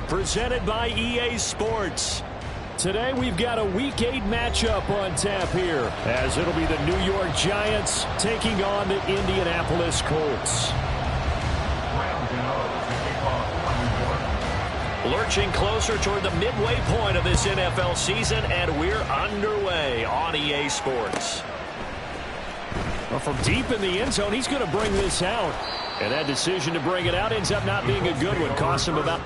presented by EA Sports. Today we've got a Week 8 matchup on tap here, as it'll be the New York Giants taking on the Indianapolis Colts. Lurching closer toward the midway point of this NFL season, and we're underway on EA Sports. Well, from deep in the end zone, he's going to bring this out. And that decision to bring it out ends up not being a good one. Costs him about...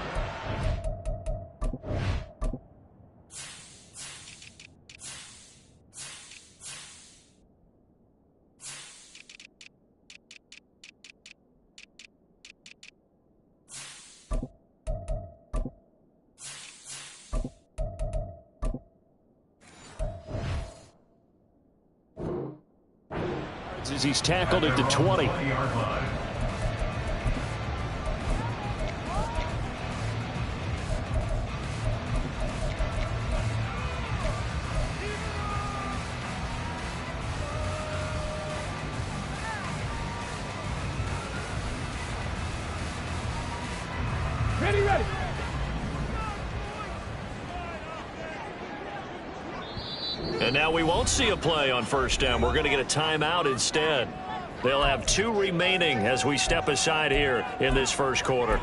as he's tackled at the 20. Ready. And now we won't see a play on first down. We're going to get a timeout instead. They'll have 2 remaining as we step aside here in this first quarter.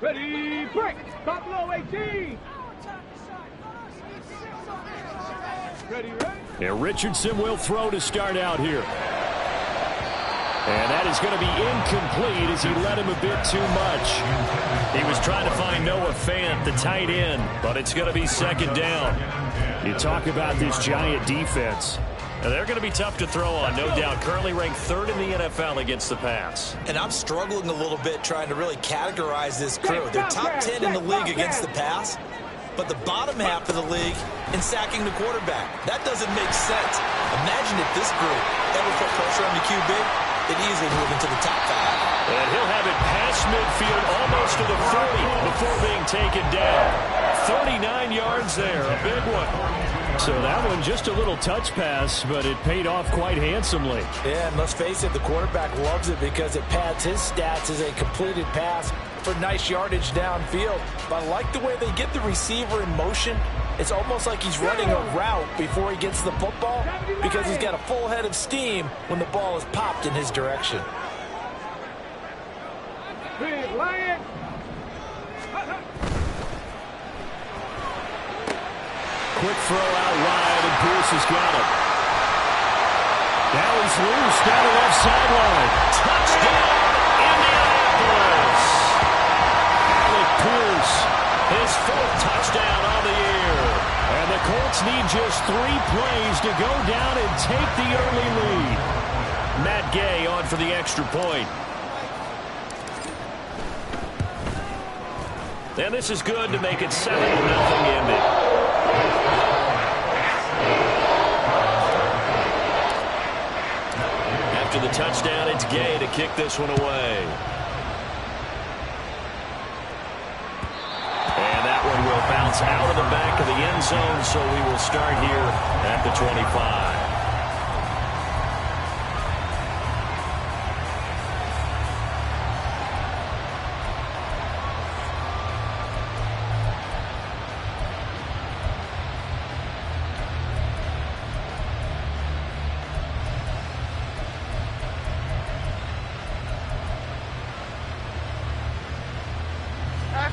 Ready, break! Stop low, 18! Ready? Yeah, Richardson will throw to start out here. And that is going to be incomplete as he let him a bit too much. He was trying to find Noah Fant, the tight end, but it's going to be second down. You talk about this Giant defense. And they're going to be tough to throw on, no doubt. Currently ranked 3rd in the NFL against the pass. And I'm struggling a little bit trying to really categorize this crew. They're top 10 in the league against the pass, but the bottom half of the league in sacking the quarterback. That doesn't make sense. Imagine if this group ever put pressure on the QB, they'd easily move into the top 5. And he'll have it past midfield almost to the 40 before being taken down. 39 yards there, a big one. So that one just a little touch pass, but it paid off quite handsomely. Yeah, and let's face it, the quarterback loves it because it pads his stats as a completed pass for nice yardage downfield. But I like the way they get the receiver in motion. It's almost like he's running a route before he gets the football because he's got a full head of steam when the ball is popped in his direction. Big Lion! Quick throw out wide, and Pierce has got it. Now he's loose down the left sideline. Touchdown, Indianapolis! Alec Pierce, his 4th touchdown on the year. And the Colts need just 3 plays to go down and take the early lead. Matt Gay on for the extra point. And this is good to make it 7-0 Indy. After the touchdown, it's Gay to kick this one away. And that one will bounce out of the back of the end zone, so we will start here at the 25.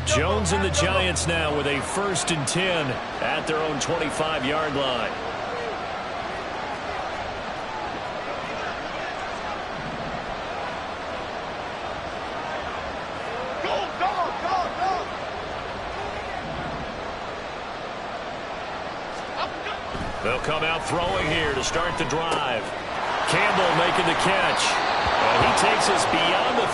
Jones and the Giants now with a 1st and 10 at their own 25-yard line. They'll come out throwing here to start the drive. Campbell making the catch. And he takes us beyond the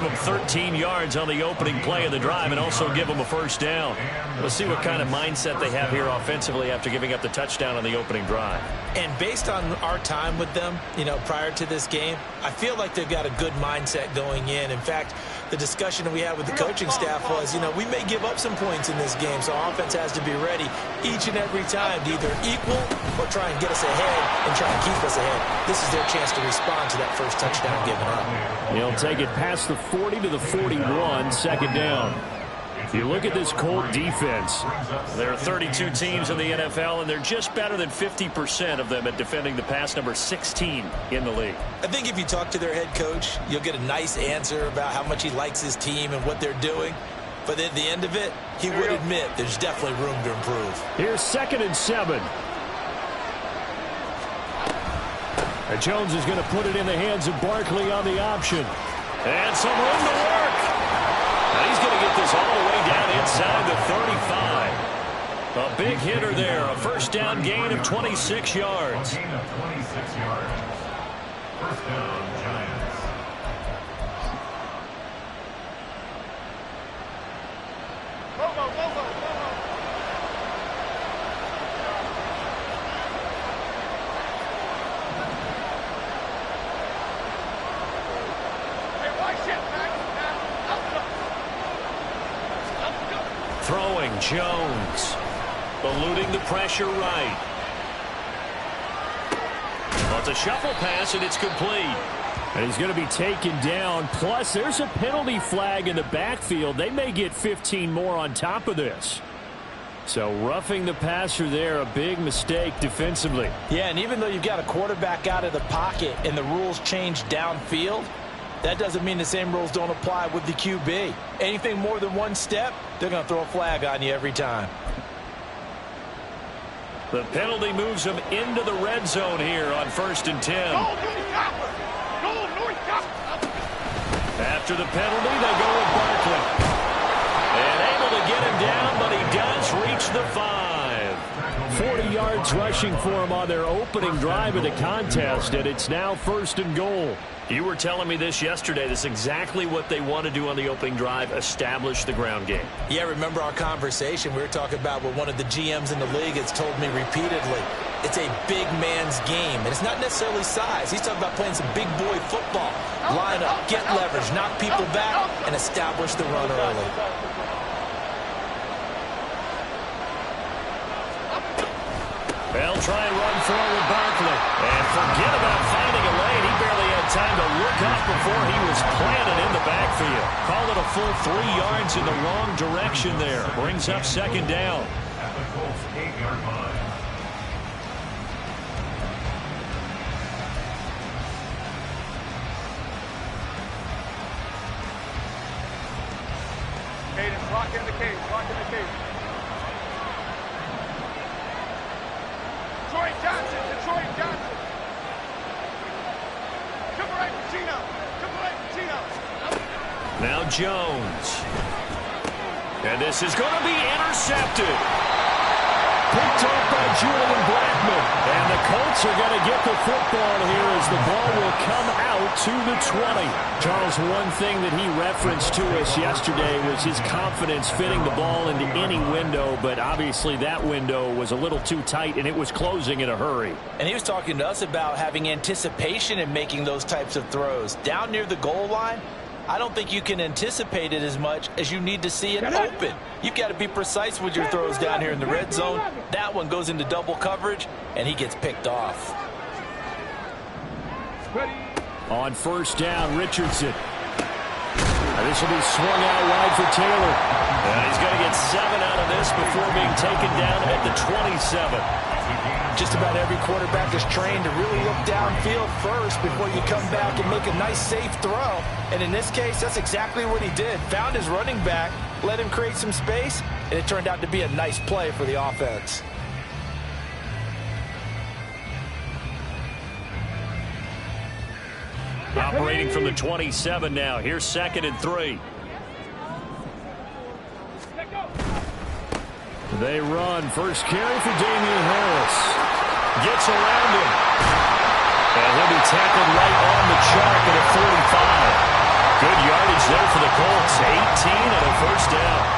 them 13 yards on the opening play of the drive and also give them a first down. We'll see what kind of mindset they have here offensively after giving up the touchdown on the opening drive. And based on our time with them, prior to this game, I feel like they've got a good mindset going in. In fact, the discussion that we had with the coaching staff was, we may give up some points in this game, so offense has to be ready each and every time to either equal or try and get us ahead and try and keep us ahead. This is their chance to respond to that first touchdown given up. He'll take it past the 40 to the 41, second down. If you look at this Colt defense, there are 32 teams in the NFL, and they're just better than 50% of them at defending the pass, number 16 in the league. I think if you talk to their head coach, you'll get a nice answer about how much he likes his team and what they're doing. But at the end of it, he would admit there's definitely room to improve. Here's 2nd and 7. And Jones is going to put it in the hands of Barkley on the option. And some room to work. And he's going to get this all the way down inside the 35. A big hitter there. A first down gain of 26 yards. First down, Giants. Throwing Jones. Eluding the pressure right. Well, it's a shuffle pass, and it's complete. And he's going to be taken down. Plus, there's a penalty flag in the backfield. They may get 15 more on top of this. So roughing the passer there, a big mistake defensively. Yeah, and even though you've got a quarterback out of the pocket and the rules change downfield, that doesn't mean the same rules don't apply with the QB. Anything more than one step, they're going to throw a flag on you every time. The penalty moves him into the red zone here on 1st and 10. After the penalty, they go with Barkley. And able to get him down, but he does reach the 5. 40 yards rushing for him on their opening drive of the contest, and it's now 1st and goal. You were telling me this yesterday. This is exactly what they want to do on the opening drive, establish the ground game. Yeah, remember our conversation. We were talking about what one of the GMs in the league has told me repeatedly. It's a big man's game, and it's not necessarily size. He's talking about playing some big boy football. Line up, get leverage, knock people back, and establish the run early. They'll try and run forward Barkley. And forget about finding a lane. He barely had time to look up before he was planted in the backfield. Call it a full 3 yards in the wrong direction there. Brings up 2nd down. At the Colts 8-yard line. Caden, lock in the cage, lock in the cage. Detroit Johnson, Detroit Johnson. Triple right, Pacino. Now Jones. And this is going to be intercepted. Picked up by Julian Blackmon. And the Colts are going to get the football here as the ball will come out to the 20. Charles, one thing that he referenced to us yesterday was his confidence fitting the ball into any window, but obviously that window was a little too tight, and it was closing in a hurry. And he was talking to us about having anticipation in making those types of throws. Down near the goal line, I don't think you can anticipate it as much as you need to see it open. You've got to be precise with your throws down here in the red zone. That one goes into double coverage, and he gets picked off. On 1st down, Richardson. And this will be swung out wide for Taylor. And he's going to get 7 out of this before being taken down at the 27. Just about every quarterback is trained to really look downfield first before you come back and make a nice, safe throw. And in this case, that's exactly what he did. Found his running back, let him create some space, and it turned out to be a nice play for the offense. Operating from the 27 now. Here's 2nd and 3. They run. First carry for Damian Harris. Gets around him. And he'll be tackled right on the chalk at a 45. Good yardage there and a first down.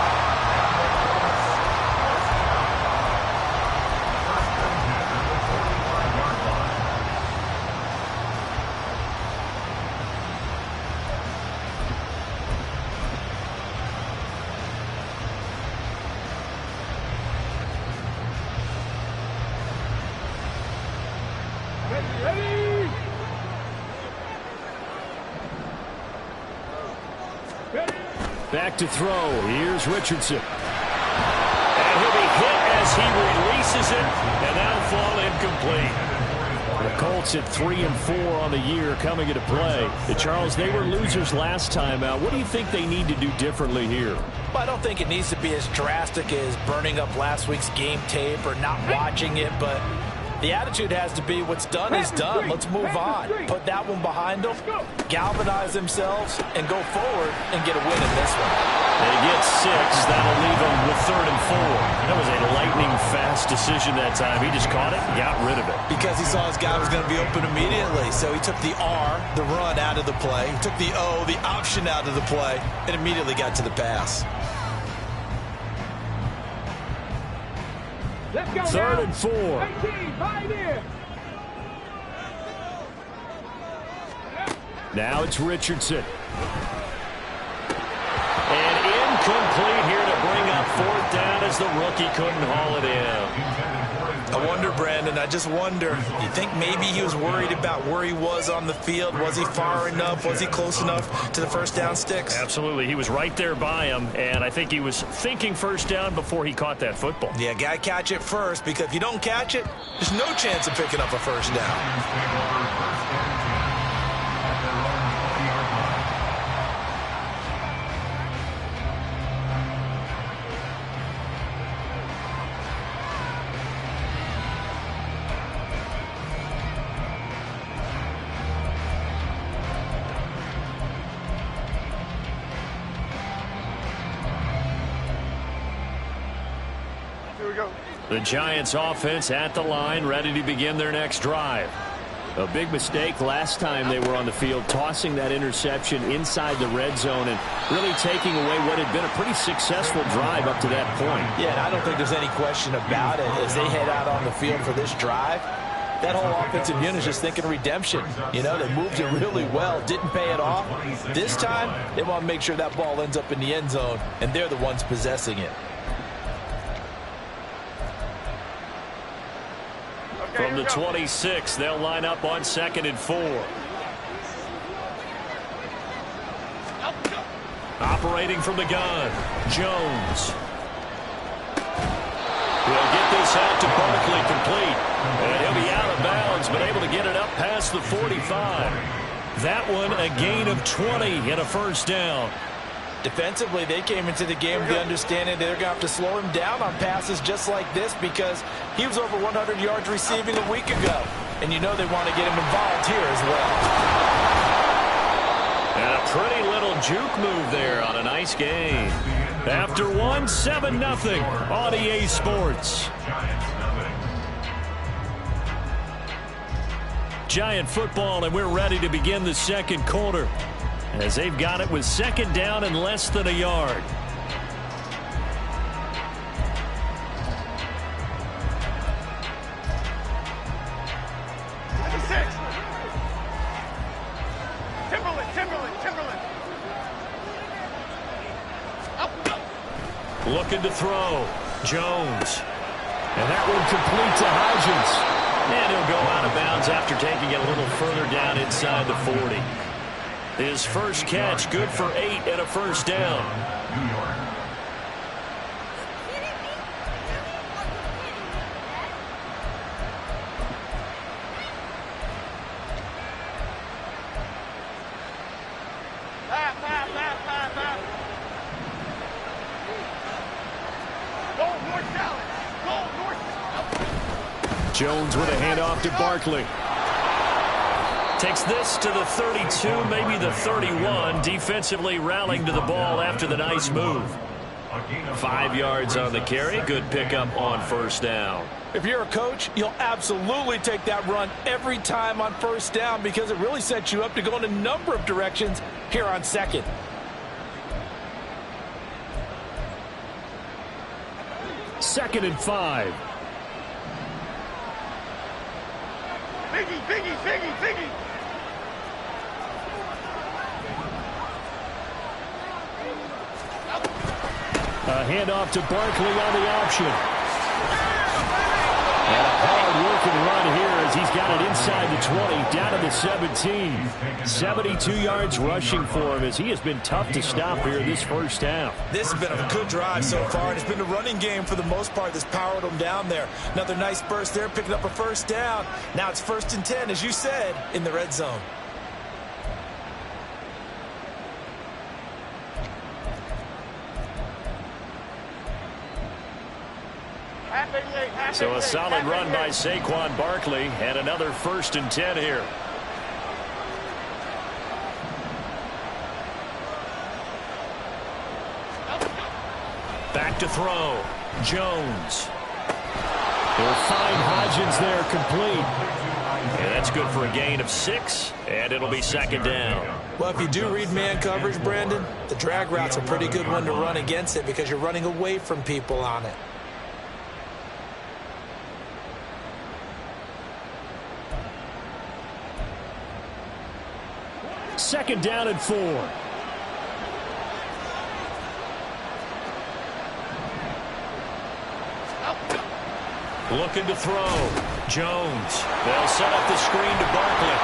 Back to throw. Here's Richardson. And he'll be hit as he releases it, and that'll fall incomplete. The Colts at 3-4 on the year coming into play. Charles, they were losers last time out. What do you think they need to do differently here? I don't think it needs to be as drastic as burning up last week's game tape or not watching it, but the attitude has to be what's done is done. Let's move on. Put that one behind them, galvanize themselves, and go forward and get a win in this one. They get 6. That'll leave them with 3rd and 4. That was a lightning-fast decision that time. He just caught it and got rid of it. Because he saw his guy was going to be open immediately. So he took the R, the run, out of the play. He took the O, the option, out of the play, and immediately got to the pass. 3rd and 4. Now it's Richardson. And incomplete here to bring up 4th down as the rookie couldn't haul it in. I wonder, Brandon, I just wonder, you think maybe he was worried about where he was on the field? Was he far enough? Was he close enough to the first down sticks? Absolutely. He was right there by him, and I think he was thinking first down before he caught that football. Yeah, got to catch it first, because if you don't catch it, there's no chance of picking up a first down. The Giants offense at the line, ready to begin their next drive. A big mistake last time they were on the field, tossing that interception inside the red zone and really taking away what had been a pretty successful drive up to that point. Yeah, and I don't think there's any question about it. As they head out on the field for this drive, that whole offensive unit is just thinking redemption. You know, they moved it really well, didn't pay it off. This time, they want to make sure that ball ends up in the end zone, and they're the ones possessing it. From the 26, they'll line up on 2nd and 4. Operating from the gun, Jones. He'll get this out to Barkley, complete. And he'll be out of bounds, but able to get it up past the 45. That one a gain of 20 and a first down. Defensively, they came into the game with the understanding they're going to have to slow him down on passes just like this because he was over 100 yards receiving a week ago. And you know they want to get him involved here as well. And a pretty little juke move there on a nice game. After one, 7-0 on EA Sports. Giant football, and we're ready to begin the second quarter, as they've got it with 2nd down and less than a yard. Looking to throw. Jones. And that one complete to Hodgins. And he'll go out of bounds after taking it a little further down inside the 40. His first catch, good for 8 and a first down. New York. Jones with a handoff to Barkley. Takes this to the 32, maybe the 31. Defensively rallying to the ball after the nice move. 5 yards on the carry. Good pickup on first down. If you're a coach, you'll absolutely take that run every time on first down because it really sets you up to go in a number of directions here on second. 2nd and 5. Biggie, Biggie, Biggie, Biggie. A handoff to Barkley on the option. And a hard-working run here as he's got it inside the 20, down to the 17. 72 yards rushing for him as he has been tough to stop here this first half. This has been a good drive so far, and it's been the running game for the most part that's powered him down there. Another nice burst there, picking up a first down. Now it's 1st and 10, as you said, in the red zone. So a solid run by Saquon Barkley and another 1st and 10 here. Back to throw. Jones. He'll find Hodgins there complete. And that's good for a gain of 6, and it'll be 2nd down. Well, if you do read man coverage, Brandon, the drag route's a pretty good one to run against it because you're running away from people on it. Second down and 4. Looking to throw. Jones. They'll set up the screen to Barkley.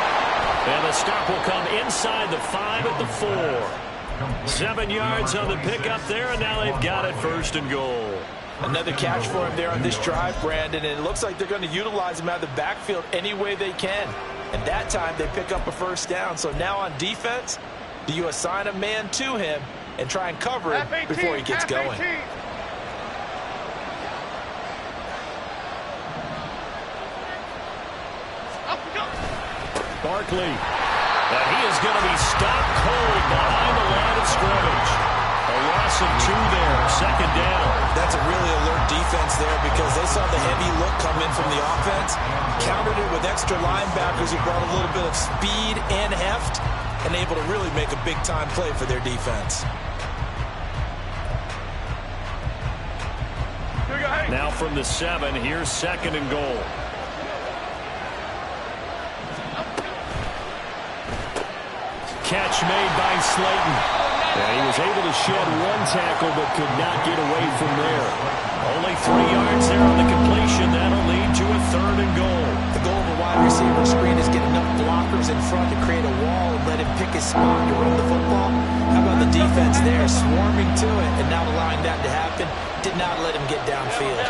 And the stop will come inside the 5 at the 4. 7 yards on the pickup there, and now they've got it 1st and goal. Another catch for him there on this drive, Brandon, and it looks like they're going to utilize him out of the backfield any way they can. And that time they pick up a 1st down. So now on defense, do you assign a man to him and try and cover him before he gets going? Barkley. And he is going to be stopped cold behind the line of scrimmage. A loss of 2 there, 2nd down. That's a really alert defense there because they saw the heavy look come in from the offense, countered it with extra linebackers who brought a little bit of speed and heft, and able to really make a big-time play for their defense. Now from the 7, here's 2nd and goal. Catch made by Slayton. And he was able to shed 1 tackle but could not get away from there. Only 3 yards there on the completion. That'll lead to a 3rd and goal. The goal of a wide receiver screen is get enough blockers in front to create a wall and let him pick his spot to run the football. How about the defense there swarming to it and not allowing that to happen? Did not let him get downfield.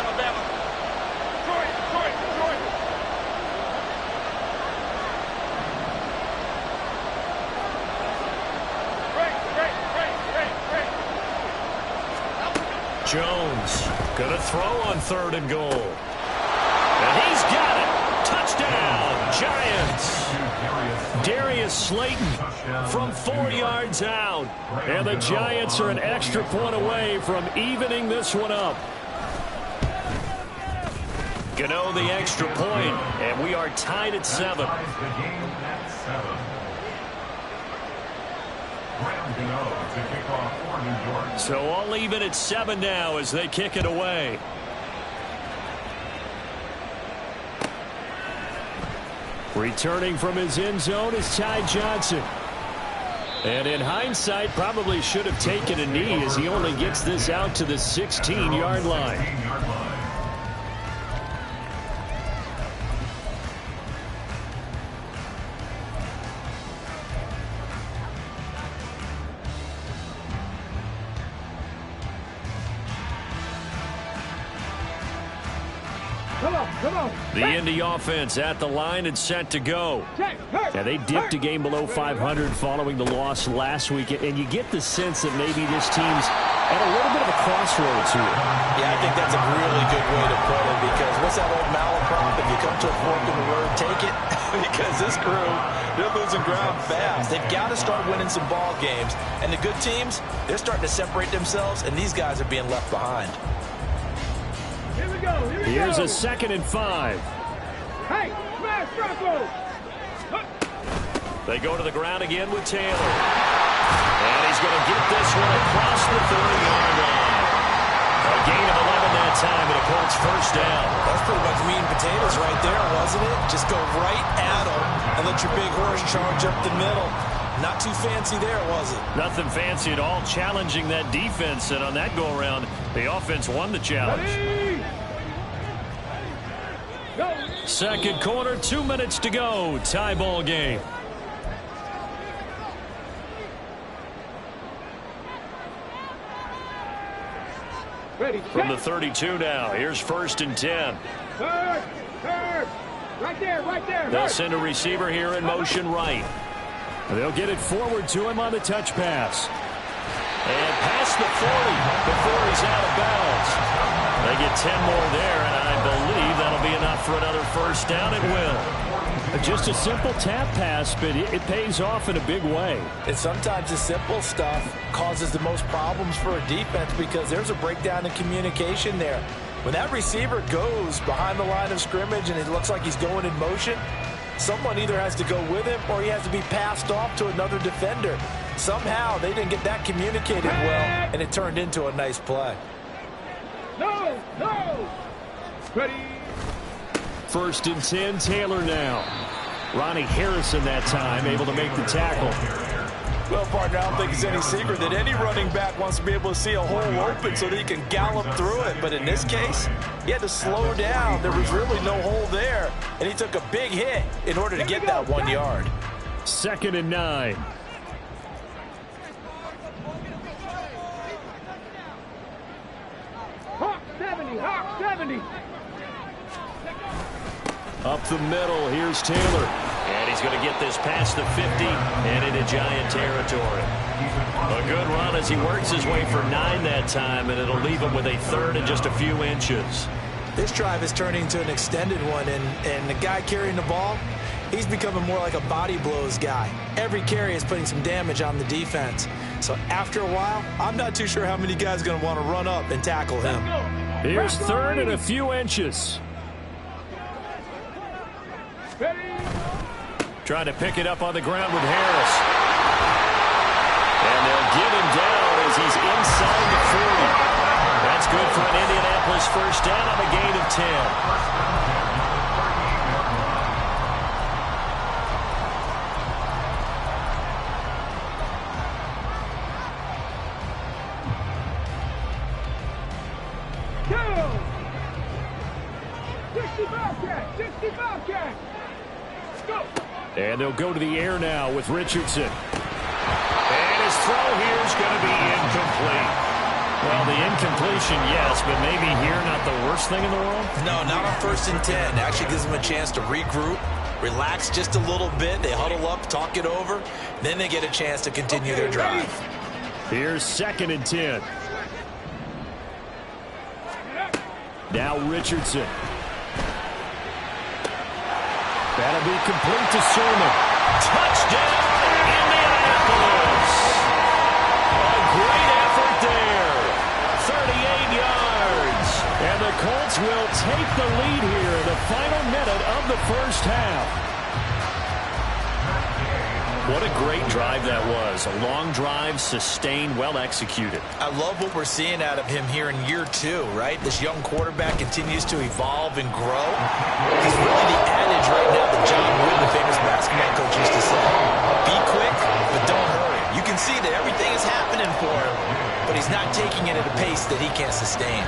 Jones going to throw on 3rd and goal. And he's got it. Touchdown, Giants. Darius Slayton from 4 yards out. And the Giants are an extra point away from evening this one up. Gano the extra point, and we are tied at 7. So all even at 7 now as they kick it away. Returning from his end zone is Ty Johnson. And in hindsight, probably should have taken a knee as he only gets this out to the 16-yard line. The Indy offense at the line and set to go. Now, they dipped a game below 500 following the loss last week, and you get the sense that maybe this team's at a little bit of a crossroads here. Yeah, I think that's a really good way to put it because what's that old malaprop? If you come to a fork in the road, take it. Because this crew, they're losing ground fast. They've got to start winning some ball games. And the good teams, they're starting to separate themselves, and these guys are being left behind. Here we go. Here's a 2nd and 5. Hey, smash Bronco. They go to the ground again with Taylor. And he's going to get this one across the 30-yard line. A gain of 11 that time, and a Colts first down. That's pretty much meat and potatoes right there, wasn't it? Just go right at them and let your big horse charge up the middle. Not too fancy there, was it? Nothing fancy at all, challenging that defense, and on that go-around, the offense won the challenge. Second quarter, 2 minutes to go. Tie ball game. Ready, From the 32 now, here's 1st and 10. Third. Right there. They'll send a receiver here in motion right. They'll get it forward to him on the touch pass. And past the 40 before he's out of bounds. They get 10 more there, and I believe that'll be enough for another first down. It will. Just a simple tap pass, but it pays off in a big way. And sometimes the simple stuff causes the most problems for a defense because there's a breakdown in communication there. When that receiver goes behind the line of scrimmage and it looks like he's going in motion, someone either has to go with him or he has to be passed off to another defender. Somehow they didn't get that communicated well, and it turned into a nice play. No. Ready. 1st and 10, Taylor now. Ronnie Harrison that time able to make the tackle. Well, partner, I don't think it's any secret that any running back wants to be able to see a hole open so that he can gallop through it. But in this case, he had to slow down. There was really no hole there, and he took a big hit in order to get that 1 yard. 2nd and 9. Hawk 70. Up the middle, here's Taylor. And he's going to get this past the 50 and into Giant territory. A good run as he works his way for 9 that time, and it'll leave him with a 3rd and just a few inches. This drive is turning into an extended one, and the guy carrying the ball, he's becoming more like a body blows guy. Every carry is putting some damage on the defense. So after a while, I'm not too sure how many guys are going to want to run up and tackle him. Here's 3rd and a few inches. Ready. Trying to pick it up on the ground with Harris. And they'll get him down as he's inside the 40. That's good for an Indianapolis first down on a gain of 10. And they'll go to the air now with Richardson. And his throw here is going to be incomplete. Well, the incompletion, yes, but maybe here not the worst thing in the world? No, not on 1st and 10. Actually gives them a chance to regroup, relax just a little bit. They huddle up, talk it over. Then they get a chance to continue their drive. Here's 2nd and 10. Now Richardson. That'll be complete to Sermon. Touchdown, Indianapolis! A great effort there. 38 yards. And the Colts will take the lead here in the final minute of the first half. What a great drive that was. A long drive, sustained, well executed. I love what we're seeing out of him here in year 2, right? This young quarterback continues to evolve and grow. He's really the adage right now that John Wooden, the famous basketball coach, used to say. Be quick, but don't hurry. You can see that everything is happening for him, but he's not taking it at a pace that he can't sustain.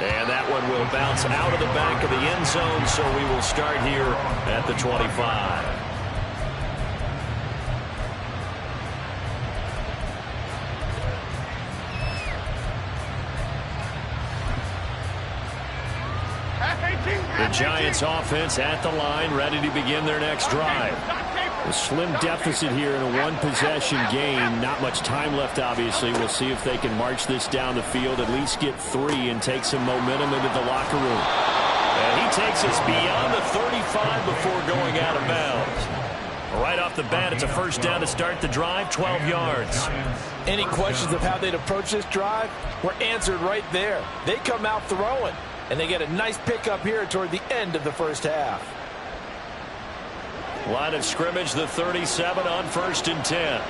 And that one will bounce out of the back of the end zone, so we will start here at the 25. The Giants offense at the line, ready to begin their next drive. A slim deficit here in a one-possession game. Not much time left, obviously. We'll see if they can march this down the field, at least get 3 and take some momentum into the locker room. And he takes us beyond the 35 before going out of bounds. Right off the bat, it's a first down to start the drive, 12 yards. Any questions of how they'd approach this drive were answered right there. They come out throwing, and they get a nice pickup here toward the end of the first half. Line of scrimmage, the 37 on 1st and 10.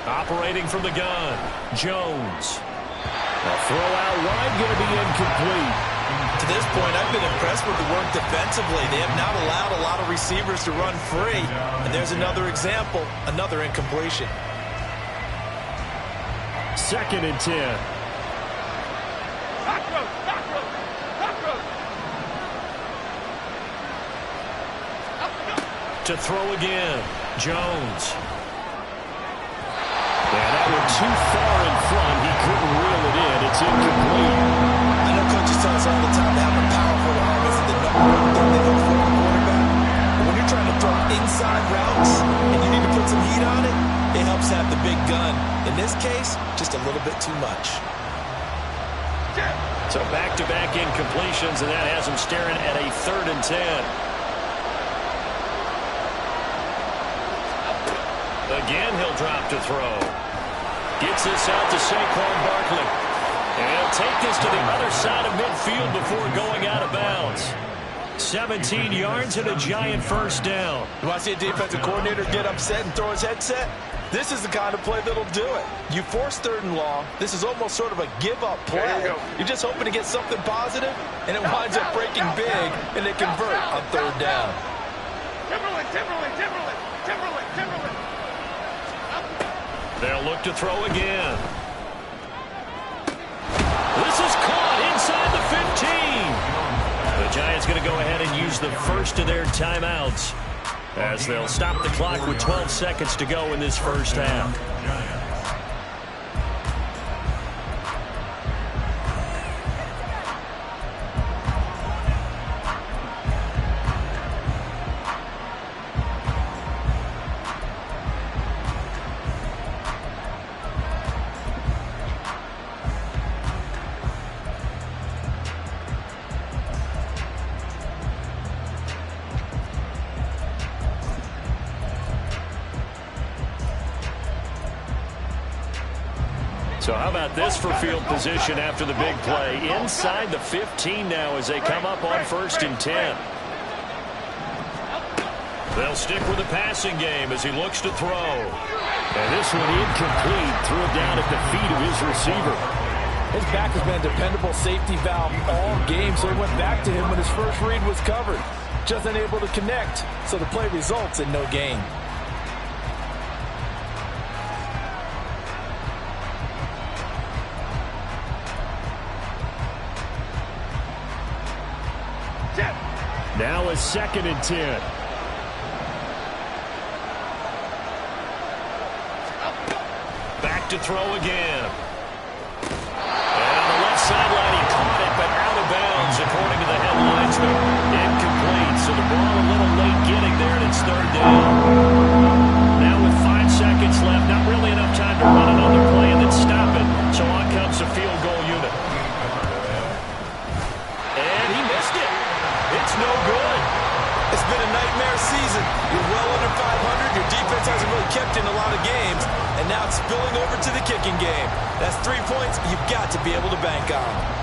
Operating from the gun, Jones. A throw out wide, going to be incomplete. To this point, I've been impressed with the work defensively. They have not allowed a lot of receivers to run free. And there's another example, another incompletion. 2nd and 10. To throw again, Jones. Yeah, that one too far in front. He couldn't reel it in. It's incomplete. I know coaches tell us all the time to have a powerful arm isn't the number one thing they look for in a quarterback. But when you're trying to throw inside routes and you need to put some heat on it, it helps have the big gun. In this case, just a little bit too much. So back-to-back incompletions, and that has him staring at a 3rd and 10. Again, he'll drop to throw. Gets this out to Saquon Barkley. And he'll take this to the other side of midfield before going out of bounds. 17 yards and a giant first down. You want to see a defensive coordinator get upset and throw his headset? This is the kind of play that'll do it. You force 3rd and long. This is almost sort of a give-up play. You're just hoping to get something positive, and it winds up breaking big, and they convert on 3rd down. Timberland. They'll look to throw again. This is caught inside the 15. The Giants going to go ahead and use the first of their timeouts as they'll stop the clock with 12 seconds to go in this first half. So how about this for field position after the big play? Inside the 15 now as they come up on 1st and 10. They'll stick with the passing game as he looks to throw. And this one incomplete. Threw it down at the feet of his receiver. His back has been a dependable safety valve all game, so he went back to him when his first read was covered. Just unable to connect, so the play results in no gain. Now a 2nd and 10. Back to throw again. And on the left sideline, he caught it, but out of bounds, according to the head linesman. Incomplete, so the ball a little late getting there, and it's 3rd down. Now with 5 seconds left, not really enough time to run another play and then stop it. So on comes the field goal unit. And he missed it. It's no good. It's been a nightmare season. You're well under 500. Your defense hasn't really kept in a lot of games. And now it's spilling over to the kicking game. That's 3 points you've got to be able to bank on.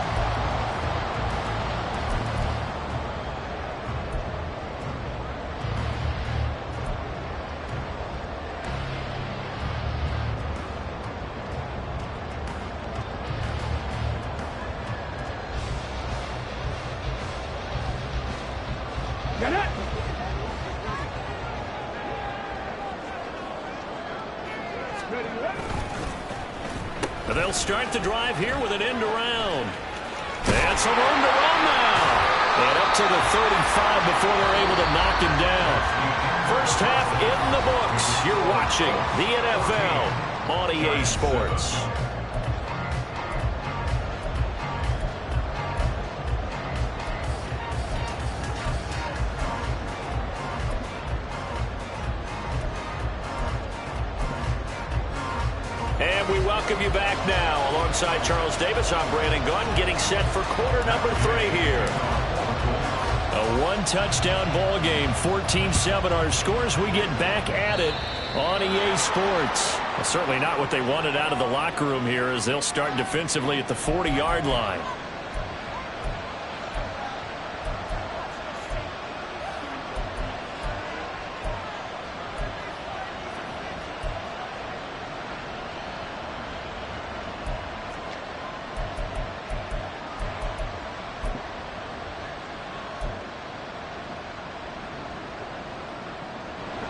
Get it! They'll start the drive here with an end around. And some room to run now. And up to the 35 before they're able to knock him down. First half in the books. You're watching the NFL on EA Sports. And we welcome you back now. Alongside Charles Davis, I'm Brandon Gunn, getting set for quarter number 3 here. A one-touchdown ball game, 14-7 our scores. We get back at it on EA Sports. Well, certainly not what they wanted out of the locker room here as they'll start defensively at the 40-yard line.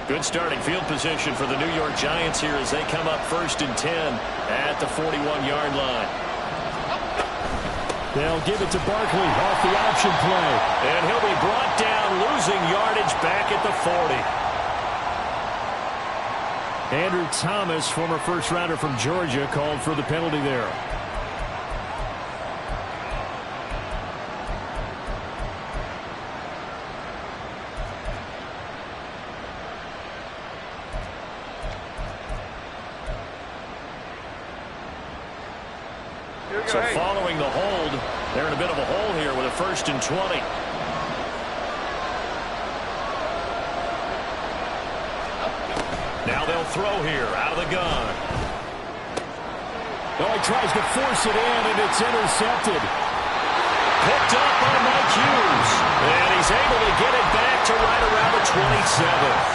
Good starting field position for the New York Giants here as they come up 1st and 10 at the 41-yard line. They'll give it to Barkley off the option play. And he'll be brought down, losing yardage back at the 40. Andrew Thomas, former first-rounder from Georgia, called for the penalty there. So following the hold, they're in a bit of a hole here with a 1st and 20. Now they'll throw here out of the gun. Oh, he tries to force it in, and it's intercepted. Picked up by Mike Hughes. And he's able to get it back to right around the 27th.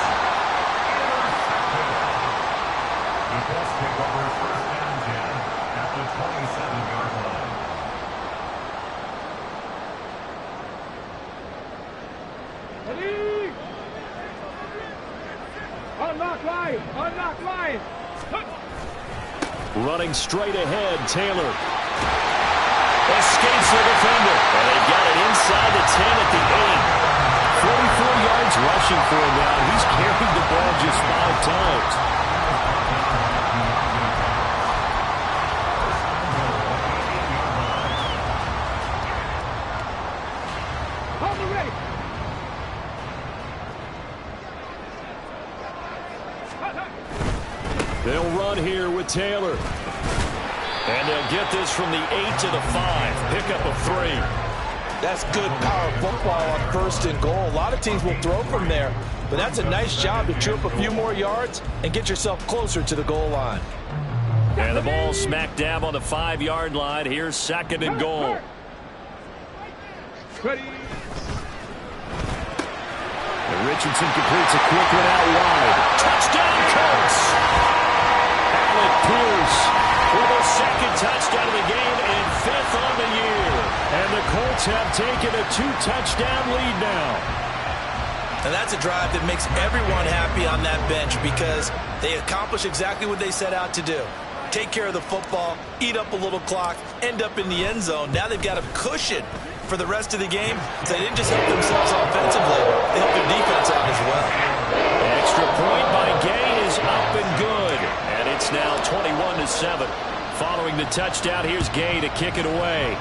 Eagles take over 1st and 10 at the 27-yard line. Unlock line! Unlock line! Running straight ahead, Taylor. Escapes the defender. And they got it inside the 10 at the 8. 44 yards rushing for him now. He's carried the ball just 5 times. They'll run here with Taylor. And they'll get this from the 8 to the 5. Pickup of 3. That's good power football on 1st and goal. A lot of teams will throw from there, but that's a nice job to chew up a few more yards and get yourself closer to the goal line. And the ball smack dab on the 5-yard line. Here's 2nd and goal. Ready. And Richardson completes a quick one out wide. Touchdown, Colts! Alec Pierce with a 2nd touchdown of the game and 5th on the year. And the Colts have taken a 2-touchdown lead now. And that's a drive that makes everyone happy on that bench because they accomplish exactly what they set out to do. Take care of the football, eat up a little clock, end up in the end zone. Now they've got a cushion for the rest of the game. So they didn't just help themselves offensively, they helped their defense out as well. Extra point by Gay is up and good. And it's now 21-7. Following the touchdown, here's Gay to kick it away.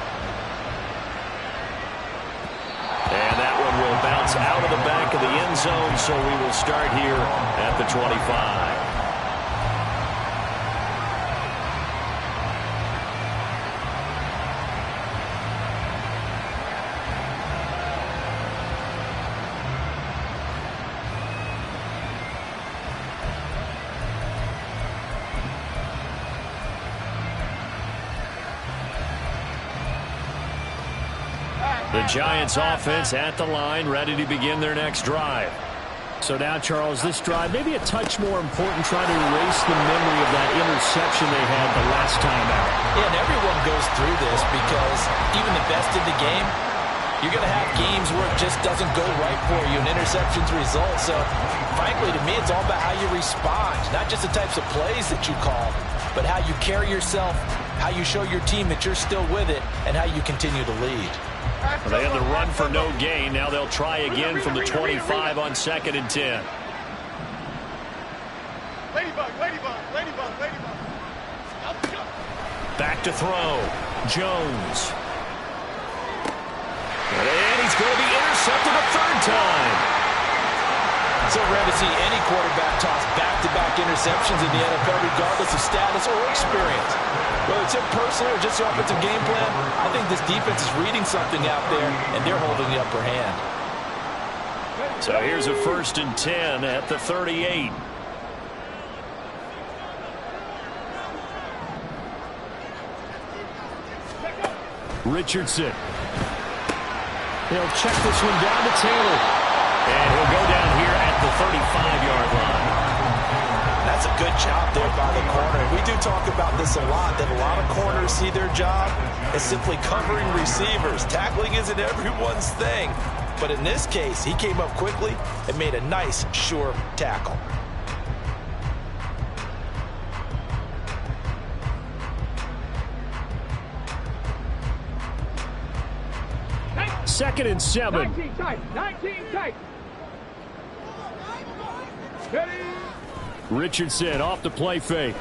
And that one will bounce out of the back of the end zone, so we will start here at the 25. The Giants offense at the line, ready to begin their next drive. So now, Charles, this drive maybe a touch more important, trying to erase the memory of that interception they had the last time out. Yeah, and everyone goes through this because even the best of the game, you're going to have games where it just doesn't go right for you, and interceptions result. So, frankly, to me, it's all about how you respond, not just the types of plays that you call, but how you carry yourself, how you show your team that you're still with it, and how you continue to lead. Well, they had the run for no gain. Now they'll try again from the 25 on 2nd and 10. Ladybug, ladybug, ladybug, ladybug. Back to throw. Jones. And he's going to be intercepted a 3rd time. So rare to see any quarterback toss back-to-back interceptions in the NFL, regardless of status or experience. Whether it's him personally or just the offensive game plan, I think this defense is reading something out there, and they're holding the upper hand. So here's a 1st and 10 at the 38. Richardson. He'll check this one down to Taylor. And he'll go down here at the 35-yard line. That's a good job there by the corner. We do talk about this a lot, that a lot of corners see their job as simply covering receivers. Tackling isn't everyone's thing. But in this case, he came up quickly and made a nice, sure tackle. Second and 7. 19 tight. 19 tight. Ready? Richardson off the play fake.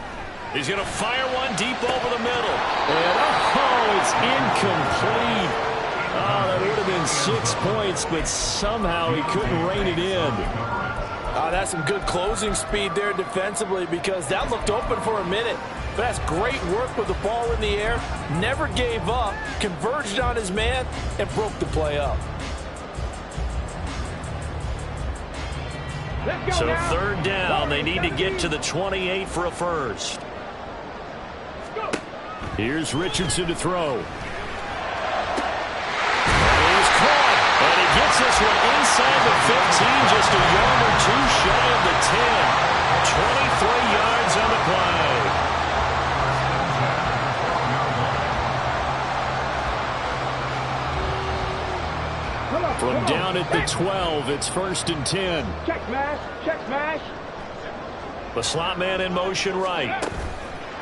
He's going to fire one deep over the middle. And, it's incomplete. Oh, that would have been 6 points, but somehow he couldn't rein it in. That's some good closing speed there defensively, because that looked open for a minute. But that's great work with the ball in the air. Never gave up, converged on his man, and broke the play up. So third down, they need to get to the 28 for a first. Here's Richardson to throw. And he's caught. And he gets this one inside the 15, just a yard or two shy of the 10. 23 yards on the play. From down at the 12, it's first and 10. Check smash. Check smash. The slot man in motion right.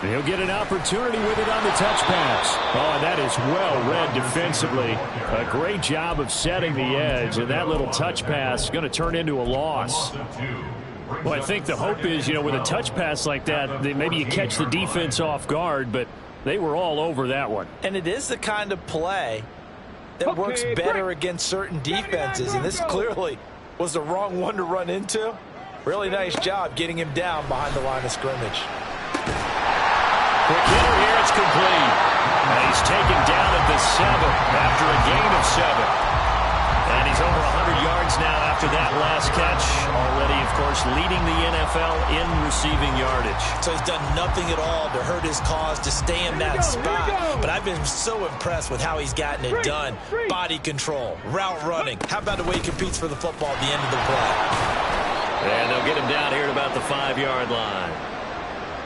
He'll get an opportunity with it on the touch pass. Oh, and that is well read defensively. A great job of setting the edge, and that little touch pass is going to turn into a loss. Well, I think the hope is, with a touch pass like that, maybe you catch the defense off guard, but they were all over that one. And it is the kind of play that works better against certain defenses, and this clearly was the wrong one to run into. Really nice job getting him down behind the line of scrimmage. Quick hitter here, it's complete. And he's taken down at the 7 after a gain of 7. And he's over 100 yards now after that last catch. Already, of course, leading the NFL in receiving yardage. So he's done nothing at all to hurt his cause, to stay in that spot. But I've been so impressed with how he's gotten it done. Body control, route running. How about the way he competes for the football at the end of the play? And they'll get him down here at about the 5-yard line.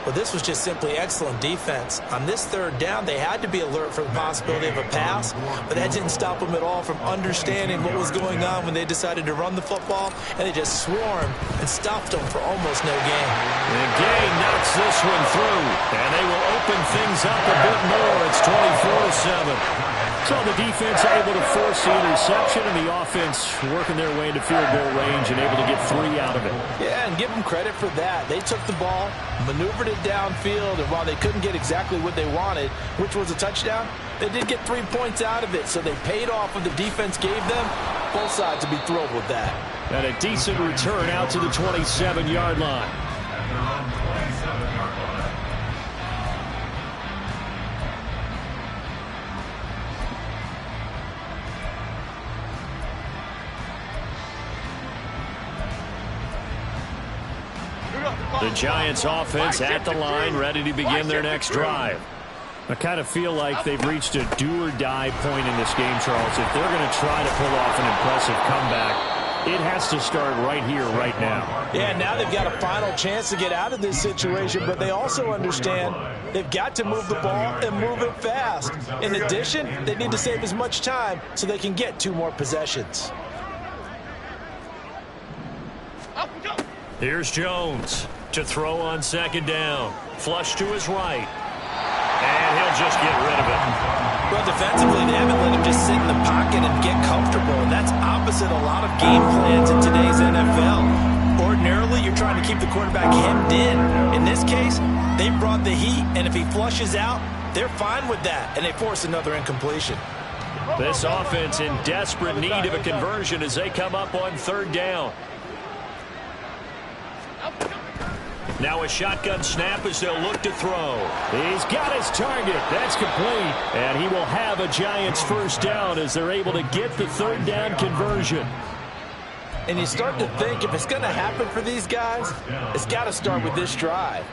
Well, this was just simply excellent defense. On this third down, they had to be alert for the possibility of a pass, but that didn't stop them at all from understanding what was going on when they decided to run the football, and they just swarmed and stopped them for almost no gain. And Gay knocks this one through, and they will open things up a bit more. It's 24-7. So the defense able to force the interception, and the offense working their way into field goal range and able to get 3 out of it. Yeah, and give them credit for that. They took the ball, maneuvered it downfield, and while they couldn't get exactly what they wanted, which was a touchdown, they did get 3 points out of it, so they paid off what the defense gave them. Both sides would be thrilled with that. And a decent return out to the 27-yard line. The Giants offense at the line, ready to begin their next drive. I kind of feel like they've reached a do-or-die point in this game, Charles. If they're going to try to pull off an impressive comeback, it has to start right here, right now. Yeah, now they've got a final chance to get out of this situation, but they also understand they've got to move the ball and move it fast. In addition, they need to save as much time so they can get 2 more possessions. Here's Jones to throw on second down. Flush to his right. And he'll just get rid of it. Well, defensively, they haven't let him just sit in the pocket and get comfortable, and that's opposite a lot of game plans in today's NFL. Ordinarily, you're trying to keep the quarterback hemmed in. In this case, they brought the heat, and if he flushes out, they're fine with that, and they force another incompletion. This offense in desperate need of a conversion as they come up on third down. Now a shotgun snap as they'll look to throw. He's got his target. That's complete. And he will have a Giants first down as they're able to get the third down conversion. And you start to think if it's going to happen for these guys, it's got to start with this drive.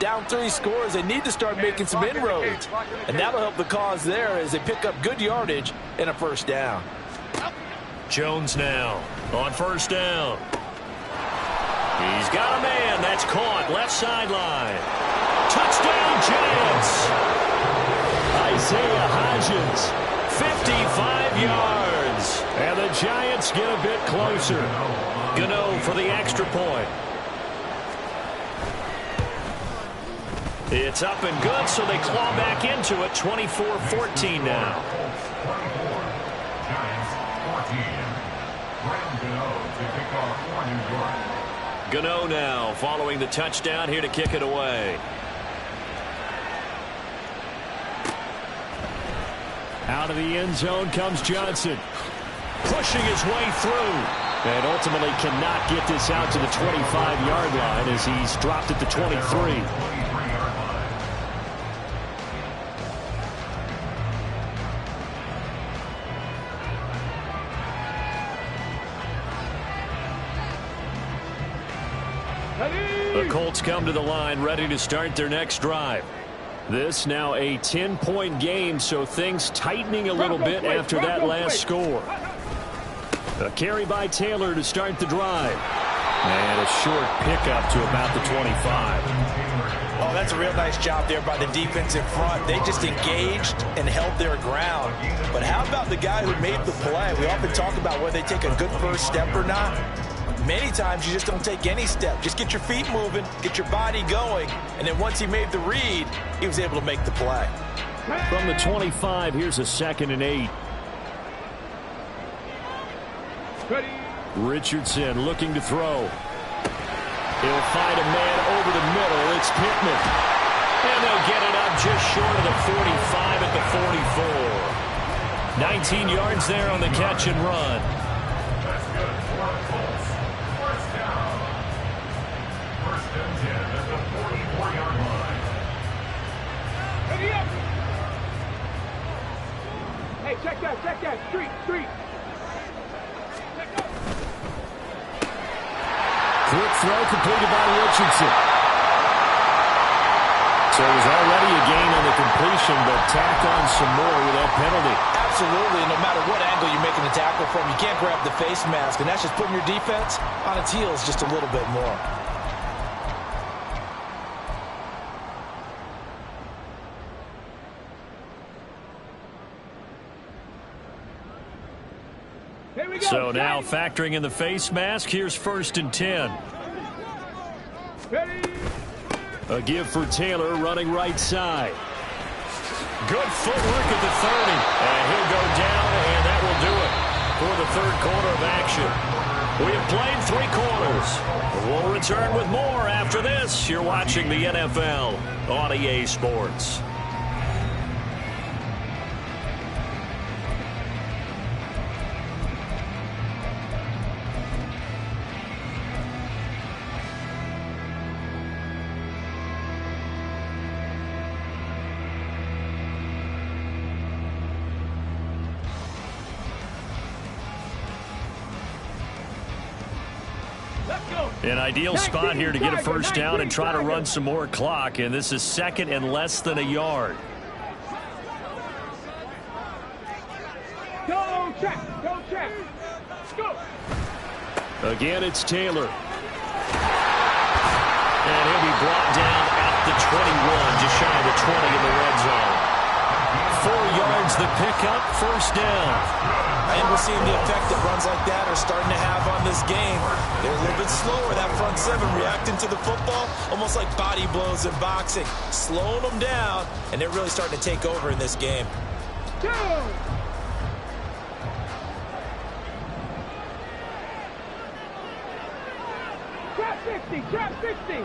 Down 3 scores, they need to start making some inroads. And that'll help the cause there as they pick up good yardage and a first down. Jones now on first down. He's got a man. That's caught. Left sideline. Touchdown, Giants. Isaiah Hodgins, 55 yards. And the the Giants get a bit closer. Gano for the extra point. It's up and good, so they claw back into it. 24-14 now. Giants 14. Graham Gano to kick off for New York. Gano now following the touchdown here to kick it away. Out of the end zone comes Johnson. Pushing his way through. And ultimately cannot get this out to the 25-yard line as he's dropped at the 23. The Colts come to the line ready to start their next drive. This now a 10-point game, so things tightening a little bit after that last score. A carry by Taylor to start the drive. And a short pickup to about the 25. Oh, that's a real nice job there by the defense in front. They just engaged and held their ground. But how about the guy who made the play? We often talk about whether they take a good first step or not. Many times you just don't take any step. Just get your feet moving, get your body going, and then once he made the read, he was able to make the play. From the 25, here's a 2nd and 8. Richardson looking to throw. He'll find a man over the middle. It's Pittman. And they'll get it up just short of the 45 at the 44. 19 yards there on the catch and run. That's good for the Colts. First down. First and 10 at the 44-yard line. Ready up. Hey, check that. Street. Quick throw completed by Richardson. So it was already a gain on the completion, but tack on some more with that penalty. Absolutely. No matter what angle you're making the tackle from, you can't grab the face mask, and that's just putting your defense on its heels just a little bit more. So now factoring in the face mask, here's 1st and 10. A give for Taylor running right side. Good footwork at the 30. And he'll go down, and that will do it for the 3rd quarter of action. We have played 3 quarters. We'll return with more after this. You're watching the NFL on EA Sports. An ideal spot here to get a first down and try to run some more clock, and this is 2nd and less than a yard. Go check. Go. Again, it's Taylor. And he'll be brought down at the 21, just shy of the 20 in the red zone. 4 yards the pickup, first down. And we're seeing the effect that runs like that are starting to have on this game. They're a little bit slower, that front 7, reacting to the football, almost like body blows in boxing, slowing them down, and they're really starting to take over in this game. Go. Trap 60.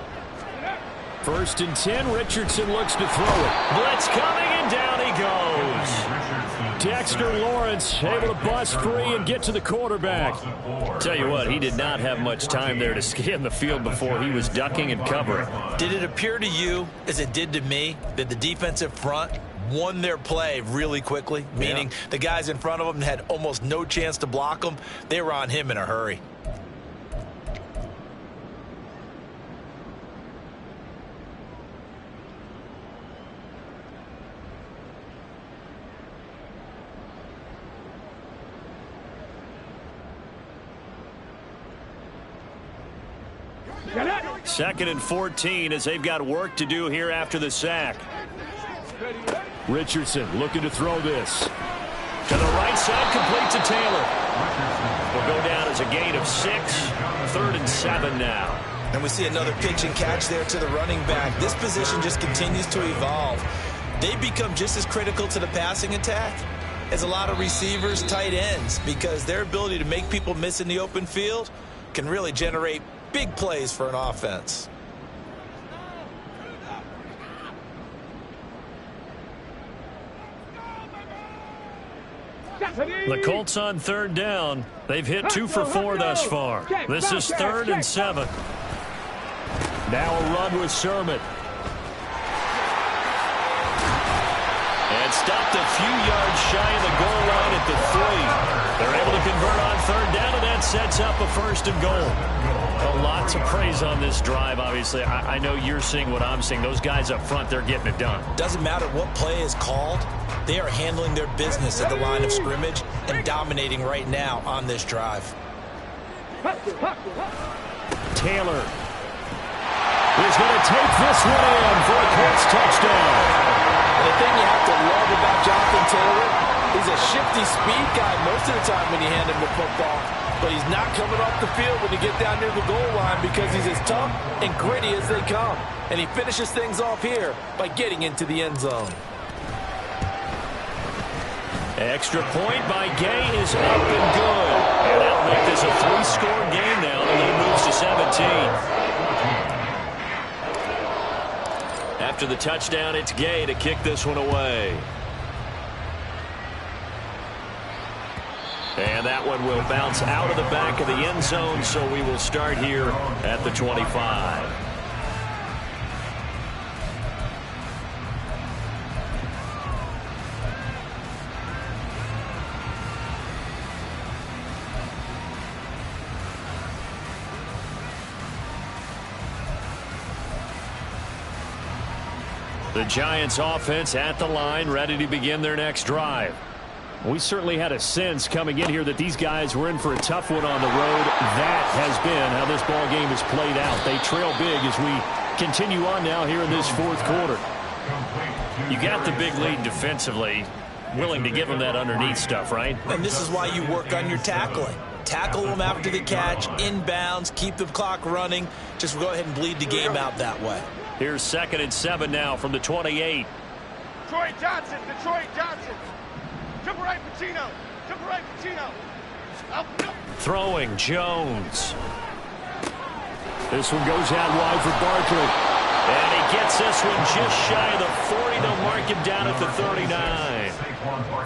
1st and 10, Richardson looks to throw it. Blitz coming, and down he goes. Dexter Lawrence able to bust free and get to the quarterback. Tell you what, he did not have much time there to scan the field before he was ducking and covering. Did it appear to you, as it did to me, that the defensive front won their play really quickly? Meaning the guys in front of them had almost no chance to block them. They were on him in a hurry. Second and 14 as they've got work to do here after the sack. Richardson looking to throw this. To the right side, complete to Taylor. is a gain of 6. 3rd and 7 now. And we see another pitch and catch there to the running back. This position just continues to evolve. They become just as critical to the passing attack as a lot of receivers, tight ends, because their ability to make people miss in the open field can really generate big plays for an offense. The Colts on 3rd down. They've hit 2 for 4 thus far. This is 3rd and 7. Now a run with Sermon. And stopped a few yards shy of the goal line at the 3. They're able to convert on 3rd down, and that sets up a 1st and goal. A lot to praise on this drive, obviously. I know you're seeing what I'm seeing. Those guys up front, they're getting it done. Doesn't matter what play is called. They are handling their business at the line of scrimmage and dominating right now on this drive. Taylor is going to take this one in for a Colts touchdown. And the thing you have to love about Jonathan Taylor, he's a shifty speed guy most of the time when you hand him the football. But he's not coming off the field when you get down near the goal line because he's as tough and gritty as they come. And he finishes things off here by getting into the end zone. Extra point by Gay is up and good. And that'll make this a 3-score game now. The lead moves to 17. After the touchdown, it's Gay to kick this one away. And that one will bounce out of the back of the end zone, so we will start here at the 25. The Giants offense at the line, ready to begin their next drive. We certainly had a sense coming in here that these guys were in for a tough one on the road. That has been how this ball game has played out. They trail big as we continue on now here in this 4th quarter. You got the big lead defensively, willing to give them that underneath stuff, right? And this is why you work on your tackling. Tackle them after the catch, inbounds, keep the clock running. Just go ahead and bleed the game out that way. Here's 2nd and 7 now from the 28. Detroit Johnson. Triple right, Pacino. Triple right, Pacino. Up. Throwing, Jones. This one goes out wide for Barkley. And he gets this one just shy of the 40. They'll mark him down at the 39.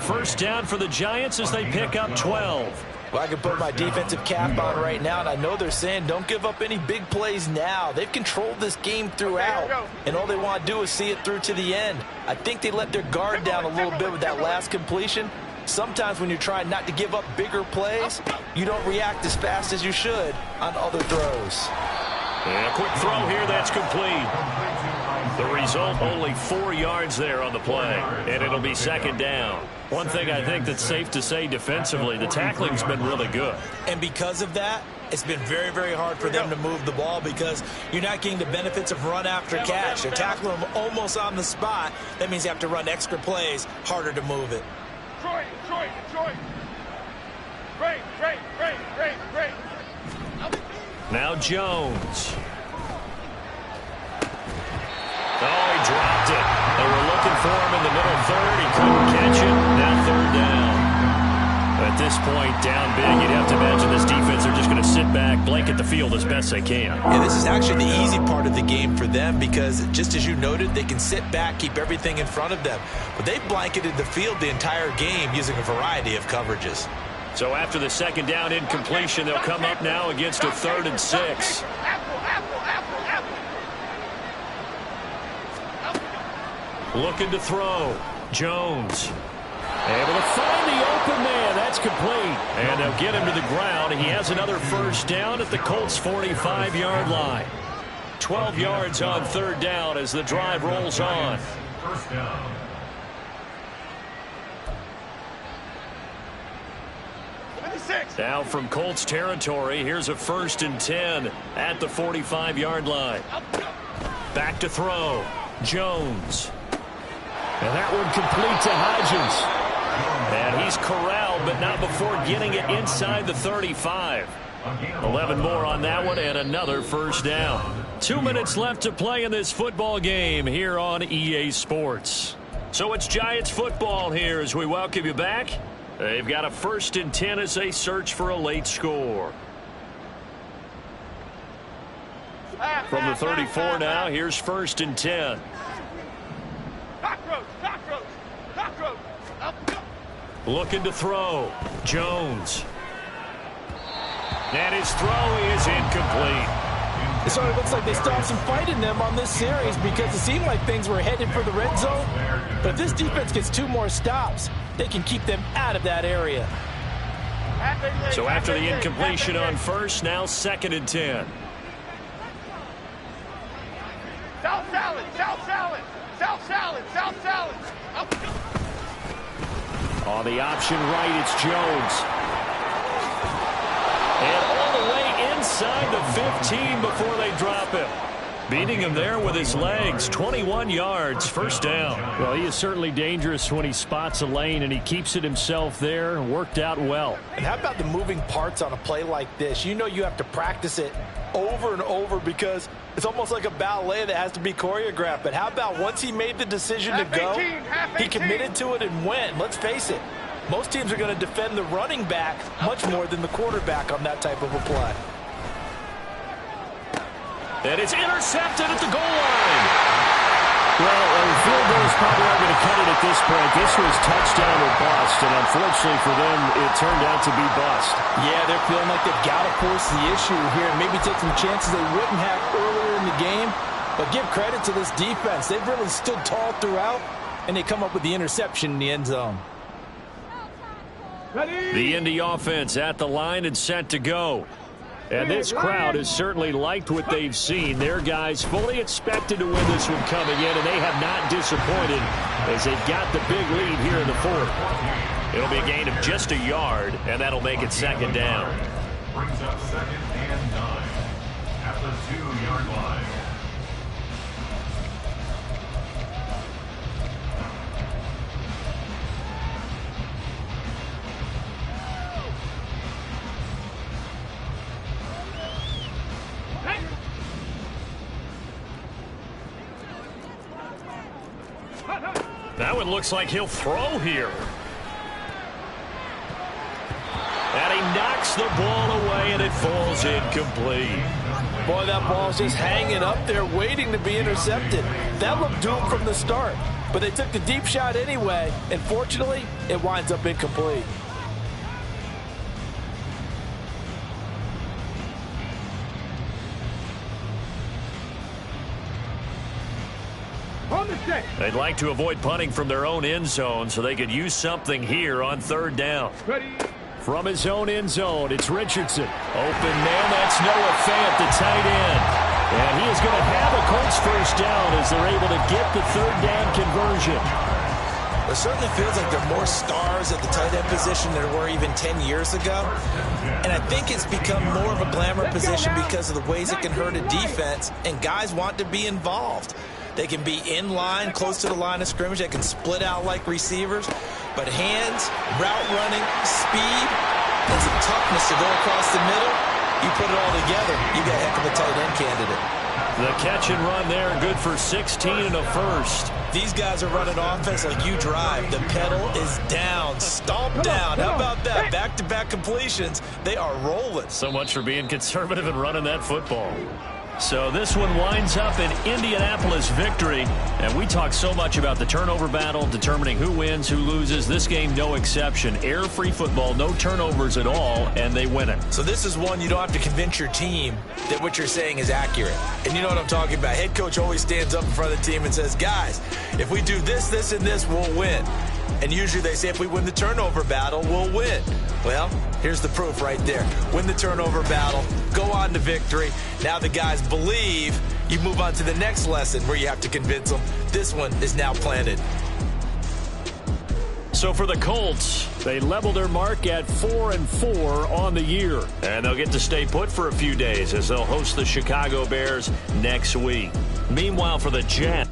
1st down for the Giants as they pick up 12. Well, I can put my defensive cap on right now, and I know they're saying don't give up any big plays now. They've controlled this game throughout, and all they want to do is see it through to the end. I think they let their guard down a little bit with that last completion. Sometimes when you're trying not to give up bigger plays, you don't react as fast as you should on other throws. And a quick throw here, that's complete. The result, only 4 yards there on the play, and it'll be 2nd down. One thing I think that's safe to say defensively, the tackling's been really good. And because of that, it's been very, very hard for them to move the ball because you're not getting the benefits of run after catch. They're tackling them almost on the spot. That means you have to run extra plays, harder to move it. Detroit. Great. Now Jones. Oh, he dropped it. They were looking for him in the middle 3rd. He couldn't catch it. Now 3rd down. At this point, down big, you'd have to imagine this defense are just going to sit back, blanket the field as best they can. And this is actually the easy part of the game for them because, just as you noted, they can sit back, keep everything in front of them. But they've blanketed the field the entire game using a variety of coverages. So after the 2nd down incompletion, they'll come up now against a 3rd and 6. Looking to throw. Jones. Able to find the open man. That's complete. And they'll get him to the ground. He has another 1st down at the Colts' 45-yard line. 12 yards on 3rd down as the drive rolls on. 1st down. Now from Colts territory, here's a 1st and 10 at the 45-yard line. Back to throw. Jones. And that one complete to Hodgins. And he's corralled 12, but not before getting it inside the 35. 11 more on that one and another first down. 2 minutes left to play in this football game here on EA Sports. So it's Giants football here as we welcome you back. They've got a 1st and 10 as they search for a late score. From the 34 now, here's 1st and 10. Cockroach, cockroach, cockroach. Up. Looking to throw. Jones. And his throw is incomplete. It sort of looks like they stopped some fight in them on this series because it seemed like things were headed for the red zone. But if this defense gets 2 more stops, they can keep them out of that area. So after the incompletion on 1st, now 2nd and 10. South salad, south salad, south salad, south salad. Up. On the option right, it's Jones. And all the way inside the 15 before they drop him. Beating him there with his legs. 21 yards, first down. Well, he is certainly dangerous when he spots a lane, and he keeps it himself there. Worked out well. And how about the moving parts on a play like this? You know you have to practice it over and over because it's almost like a ballet that has to be choreographed. But how about once he made the decision to go, he committed to it and went. Let's face it, most teams are going to defend the running back much more than the quarterback on that type of a play. And it's intercepted at the goal line. Well, the field goal is probably not going to cut it at this point. This was touchdown or bust, and unfortunately for them, it turned out to be bust. Yeah, they're feeling like they've got to force the issue here and maybe take some chances they wouldn't have earlier in the game. But give credit to this defense. They've really stood tall throughout, and they come up with the interception in the end zone. The Indy offense at the line and set to go. And this crowd has certainly liked what they've seen. Their guys fully expected to win this one coming in, and they have not disappointed as they got the big lead here in the 4th. It'll be a gain of just a yard, and that'll make it 2nd down. Brings up 2nd and 9 at the 2-yard line. That one looks like he'll throw here. And he knocks the ball away, and it falls incomplete. Boy, that ball's just hanging up there waiting to be intercepted. That looked doomed from the start, but they took the deep shot anyway, and fortunately, it winds up incomplete. They'd like to avoid punting from their own end zone so they could use something here on 3rd down. Ready. From his own end zone, it's Richardson. Open man, that's Noah Fant, the tight end. And he is going to have a Colts first down as they're able to get the 3rd down conversion. It certainly feels like there are more stars at the tight end position than there were even 10 years ago. And I think it's become more of a glamour position because of the ways it can hurt a defense, and guys want to be involved. They can be in line, close to the line of scrimmage. They can split out like receivers. But hands, route running, speed, and some toughness to go across the middle, you put it all together, you got a heck of a tight end candidate. The catch and run there, good for 16 and a first. These guys are running offense like you drive. The pedal is down, stomp down. How about that? Back-to-back completions. They are rolling. So much for being conservative and running that football. So this one winds up in Indianapolis victory. And we talk so much about the turnover battle, determining who wins, who loses. This game, no exception. Error-free football, no turnovers at all, and they win it. So this is one you don't have to convince your team that what you're saying is accurate. And you know what I'm talking about. Head coach always stands up in front of the team and says, guys, if we do this, this, and this, we'll win. And usually they say if we win the turnover battle, we'll win. Well, here's the proof right there. Win the turnover battle, go on to victory. Now the guys believe. You move on to the next lesson where you have to convince them. This one is now planted. So for the Colts, they level their mark at 4-4 on the year. And they'll get to stay put for a few days as they'll host the Chicago Bears next week. Meanwhile, for the Jets.